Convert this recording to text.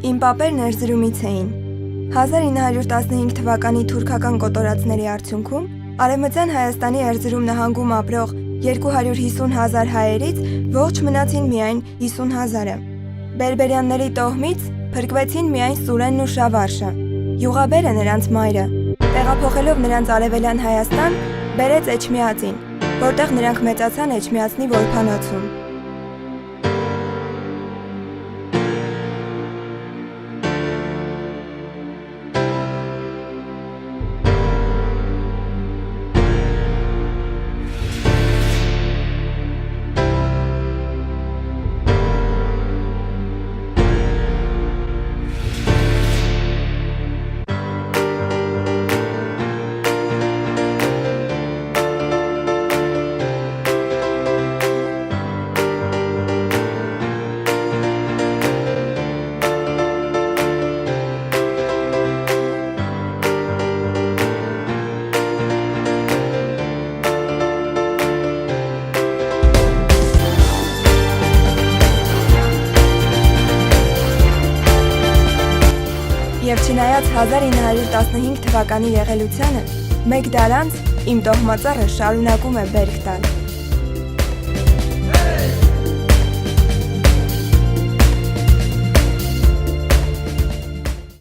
Իմ պապերն ներզրումից էին։ 1915 թվականի թուրքական կոտորածների արդյունքում Արևմտյան Հայաստանի Էրզրում նահանգում ապրող 250,000 հայերից ողջ մնացին միայն 50,000-ը։ Բերբերյանների տոհմից փրկվեցին միայն Սուրենն ու Շավարշը։ Յուղաբերը նրանց մայրը, տեղափոխելով նրանց Արևելյան Հայաստան, բերեց Էջմիածին, որտեղ նրանք մեծացան Էջմիածնի որբանոցում։ Եվ չնայած 1915 թվականի եղելությանը, մեկ դար անց իմ տոհմածառը շարունակում է բերք տալ։